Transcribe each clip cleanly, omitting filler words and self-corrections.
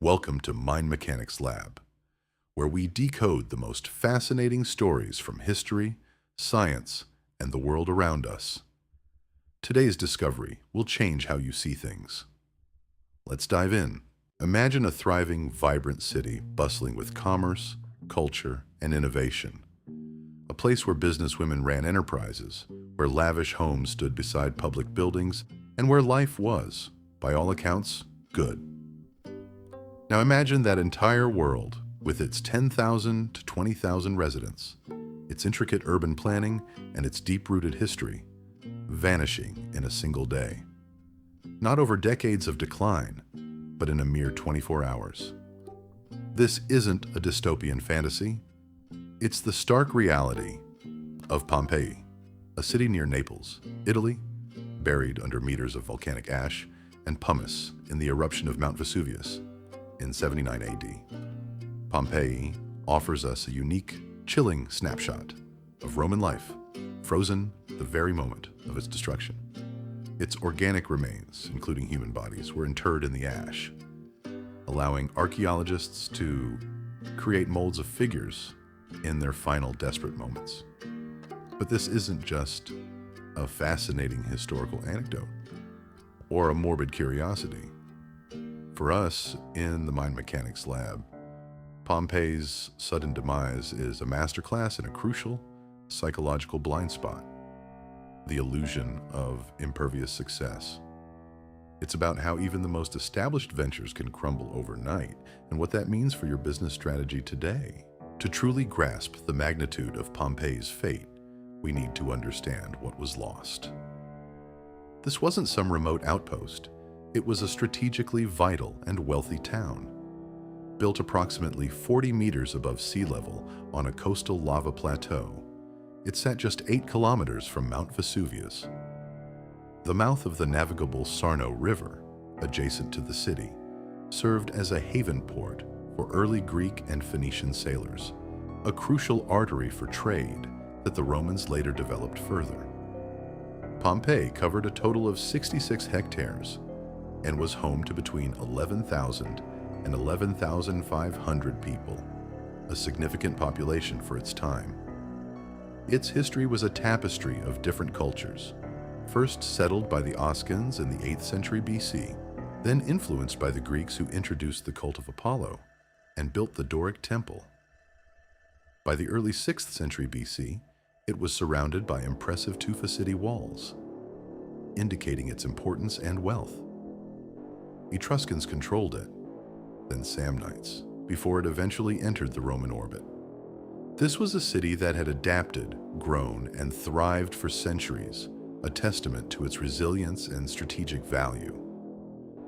Welcome to Mind Mechanics Lab, where we decode the most fascinating stories from history, science, and the world around us. Today's discovery will change how you see things. Let's dive in. Imagine a thriving, vibrant city bustling with commerce, culture, and innovation. A place where businesswomen ran enterprises, where lavish homes stood beside public buildings, and where life was, by all accounts, good. Now imagine that entire world, with its 10,000 to 20,000 residents, its intricate urban planning, and its deep-rooted history, vanishing in a single day. Not over decades of decline, but in a mere 24 hours. This isn't a dystopian fantasy. It's the stark reality of Pompeii, a city near Naples, Italy, buried under meters of volcanic ash and pumice in the eruption of Mount Vesuvius in 79 AD. Pompeii offers us a unique, chilling snapshot of Roman life, frozen the very moment of its destruction. Its organic remains, including human bodies, were interred in the ash, allowing archaeologists to create molds of figures in their final desperate moments. But this isn't just a fascinating historical anecdote or a morbid curiosity. For us in the Mind Mechanics Lab, Pompeii's sudden demise is a masterclass in a crucial psychological blind spot, the illusion of impervious success. It's about how even the most established ventures can crumble overnight and what that means for your business strategy today. To truly grasp the magnitude of Pompeii's fate, we need to understand what was lost. This wasn't some remote outpost. It was a strategically vital and wealthy town, built approximately 40 meters above sea level on a coastal lava plateau. It sat just 8 kilometers from Mount Vesuvius. The mouth of the navigable Sarno River, adjacent to the city, served as a haven port for early Greek and Phoenician sailors, a crucial artery for trade that the Romans later developed further. Pompeii covered a total of 66 hectares and was home to between 11,000 and 11,500 people, a significant population for its time. Its history was a tapestry of different cultures, first settled by the Oscans in the 8th century BC, then influenced by the Greeks who introduced the cult of Apollo and built the Doric temple. By the early 6th century BC, it was surrounded by impressive Tufa city walls, indicating its importance and wealth. Etruscans controlled it, then Samnites, before it eventually entered the Roman orbit. This was a city that had adapted, grown, and thrived for centuries, a testament to its resilience and strategic value.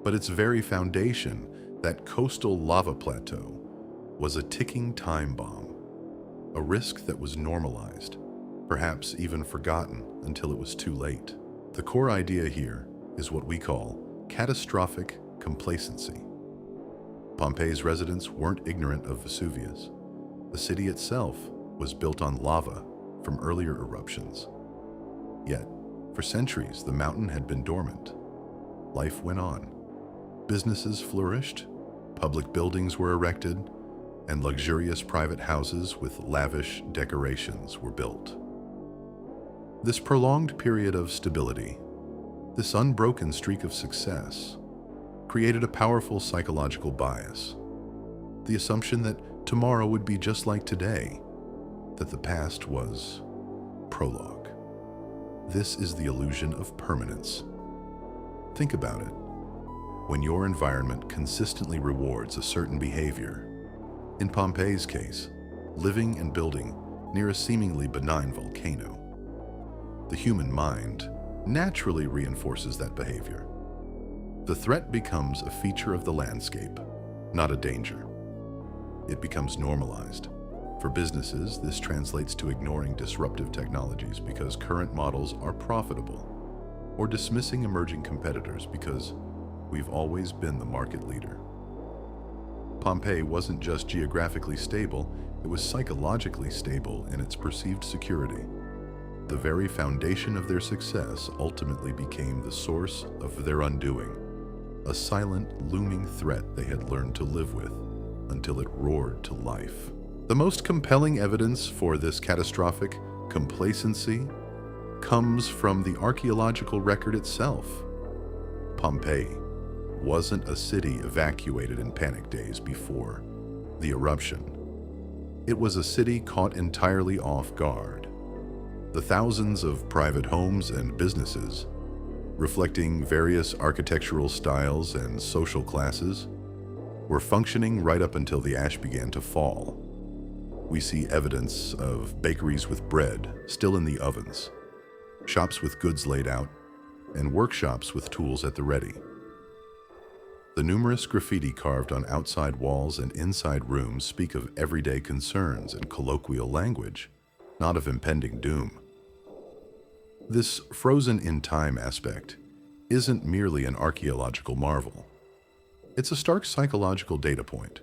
But its very foundation, that coastal lava plateau, was a ticking time bomb, a risk that was normalized, perhaps even forgotten until it was too late. The core idea here is what we call catastrophic complacency. Pompeii's residents weren't ignorant of Vesuvius. The city itself was built on lava from earlier eruptions. Yet, for centuries, the mountain had been dormant. Life went on. Businesses flourished, public buildings were erected, and luxurious private houses with lavish decorations were built. This prolonged period of stability, this unbroken streak of success, created a powerful psychological bias. The assumption that tomorrow would be just like today, that the past was prologue. This is the illusion of permanence. Think about it. When your environment consistently rewards a certain behavior, in Pompeii's case, living and building near a seemingly benign volcano, the human mind naturally reinforces that behavior. The threat becomes a feature of the landscape, not a danger. It becomes normalized. For businesses, this translates to ignoring disruptive technologies because current models are profitable, or dismissing emerging competitors because we've always been the market leader. Pompeii wasn't just geographically stable, it was psychologically stable in its perceived security. The very foundation of their success ultimately became the source of their undoing. a silent, looming threat they had learned to live with until it roared to life. The most compelling evidence for this catastrophic complacency comes from the archaeological record itself. Pompeii wasn't a city evacuated in panic days before the eruption. It was a city caught entirely off guard. The thousands of private homes and businesses, reflecting various architectural styles and social classes, were functioning right up until the ash began to fall. We see evidence of bakeries with bread still in the ovens, shops with goods laid out, and workshops with tools at the ready. The numerous graffiti carved on outside walls and inside rooms speak of everyday concerns and colloquial language, not of impending doom. This frozen-in-time aspect isn't merely an archaeological marvel. It's a stark psychological data point.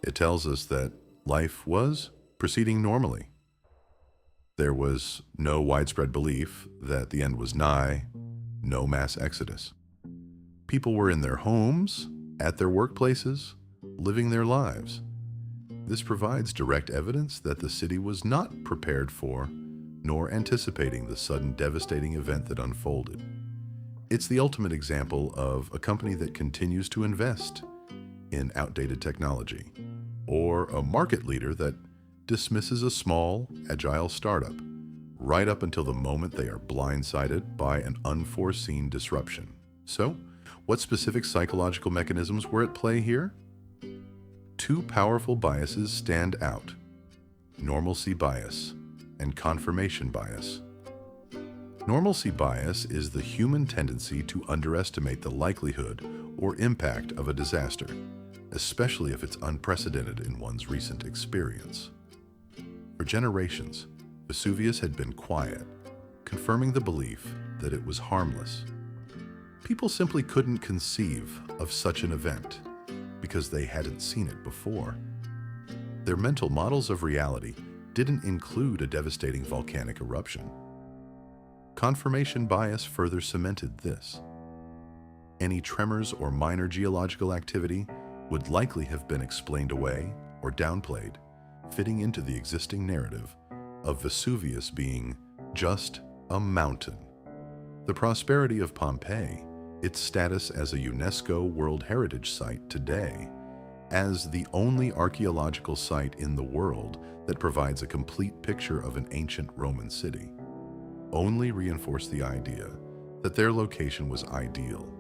It tells us that life was proceeding normally. There was no widespread belief that the end was nigh, no mass exodus. People were in their homes, at their workplaces, living their lives. This provides direct evidence that the city was not prepared for, nor anticipating the sudden devastating event that unfolded. It's the ultimate example of a company that continues to invest in outdated technology, or a market leader that dismisses a small, agile startup right up until the moment they are blindsided by an unforeseen disruption. So, what specific psychological mechanisms were at play here? Two powerful biases stand out: normalcy bias and confirmation bias. Normalcy bias is the human tendency to underestimate the likelihood or impact of a disaster, especially if it's unprecedented in one's recent experience. For generations, Vesuvius had been quiet, confirming the belief that it was harmless. People simply couldn't conceive of such an event because they hadn't seen it before. Their mental models of reality didn't include a devastating volcanic eruption. Confirmation bias further cemented this. Any tremors or minor geological activity would likely have been explained away or downplayed, fitting into the existing narrative of Vesuvius being just a mountain. The prosperity of Pompeii, its status as a UNESCO World Heritage Site today, as the only archaeological site in the world that provides a complete picture of an ancient Roman city, only reinforced the idea that their location was ideal,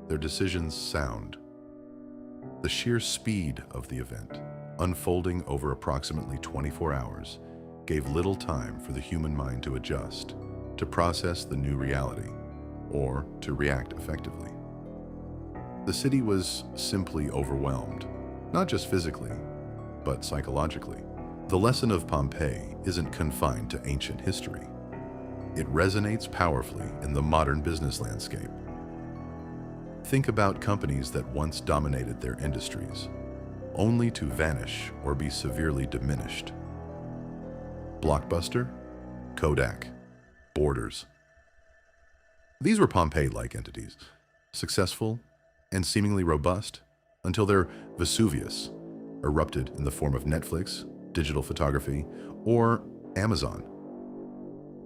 their decisions sound. The sheer speed of the event, unfolding over approximately 24 hours, gave little time for the human mind to adjust, to process the new reality, or to react effectively. The city was simply overwhelmed, not just physically, but psychologically. The lesson of Pompeii isn't confined to ancient history. It resonates powerfully in the modern business landscape. Think about companies that once dominated their industries, only to vanish or be severely diminished. Blockbuster, Kodak, Borders. These were Pompeii-like entities, successful and seemingly robust until their Vesuvius erupted in the form of Netflix, digital photography, or Amazon.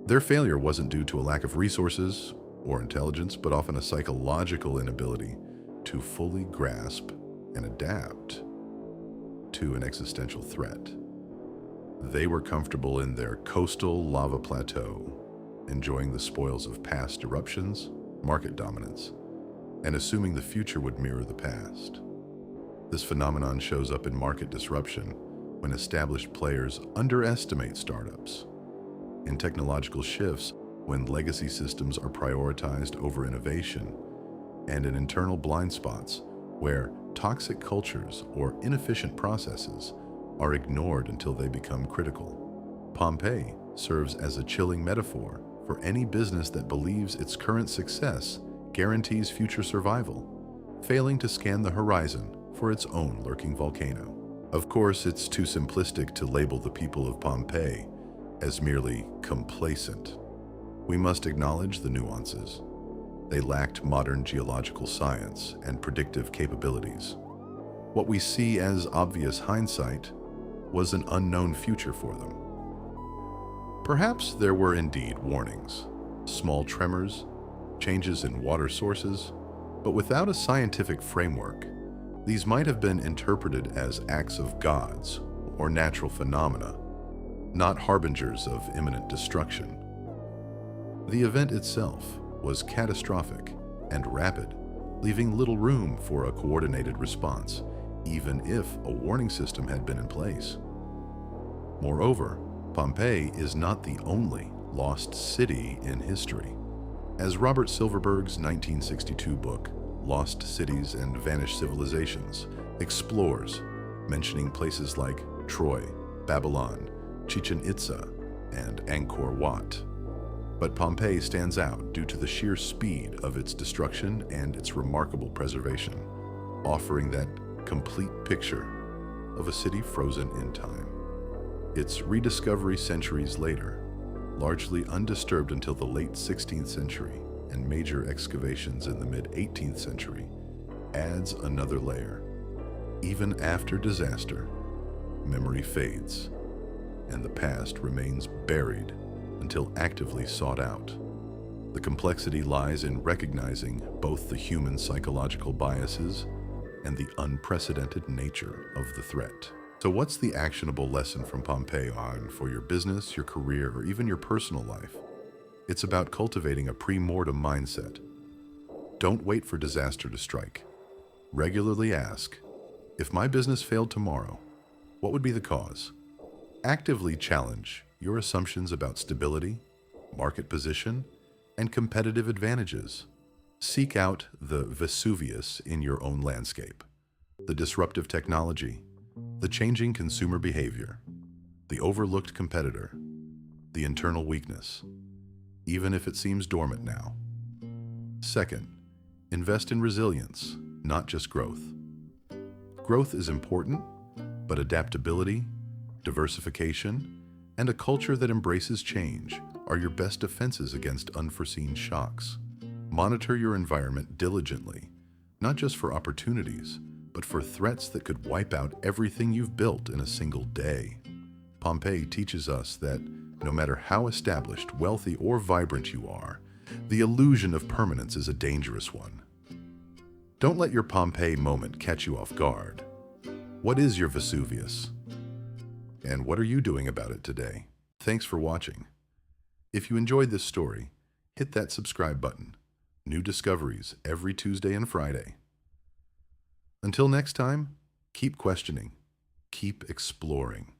Their failure wasn't due to a lack of resources or intelligence, but often a psychological inability to fully grasp and adapt to an existential threat. They were comfortable in their coastal lava plateau, enjoying the spoils of past eruptions, market dominance, and assuming the future would mirror the past. This phenomenon shows up in market disruption when established players underestimate startups, in technological shifts when legacy systems are prioritized over innovation, and in internal blind spots where toxic cultures or inefficient processes are ignored until they become critical. Pompeii serves as a chilling metaphor for any business that believes its current success guarantees future survival, failing to scan the horizon for its own lurking volcano. Of course, it's too simplistic to label the people of Pompeii as merely complacent. We must acknowledge the nuances. They lacked modern geological science and predictive capabilities. What we see as obvious hindsight was an unknown future for them. Perhaps there were indeed warnings, small tremors, changes in water sources, but without a scientific framework, these might have been interpreted as acts of gods or natural phenomena, not harbingers of imminent destruction. The event itself was catastrophic and rapid, leaving little room for a coordinated response, even if a warning system had been in place. Moreover, Pompeii is not the only lost city in history. As Robert Silverberg's 1962 book, Lost Cities and Vanished Civilizations, explores, mentioning places like Troy, Babylon, Chichen Itza, and Angkor Wat. But Pompeii stands out due to the sheer speed of its destruction and its remarkable preservation, offering that complete picture of a city frozen in time. Its rediscovery centuries later, largely undisturbed until the late 16th century and major excavations in the mid-18th century, adds another layer. Even after disaster, memory fades, and the past remains buried until actively sought out. The complexity lies in recognizing both the human psychological biases and the unprecedented nature of the threat. So what's the actionable lesson from Pompeii for your business, your career, or even your personal life? It's about cultivating a pre-mortem mindset. Don't wait for disaster to strike. Regularly ask, if my business failed tomorrow, what would be the cause? Actively challenge your assumptions about stability, market position, and competitive advantages. Seek out the Vesuvius in your own landscape, the disruptive technology, the changing consumer behavior, the overlooked competitor, the internal weakness, even if it seems dormant now. Second, invest in resilience, not just growth. Growth is important, but adaptability, diversification, and a culture that embraces change are your best defenses against unforeseen shocks. Monitor your environment diligently, not just for opportunities, but for threats that could wipe out everything you've built in a single day. Pompeii teaches us that no matter how established, wealthy, or vibrant you are, the illusion of permanence is a dangerous one. Don't let your Pompeii moment catch you off guard. What is your Vesuvius? And what are you doing about it today? Thanks for watching. If you enjoyed this story, hit that subscribe button. New discoveries every Tuesday and Friday. Until next time, keep questioning, keep exploring.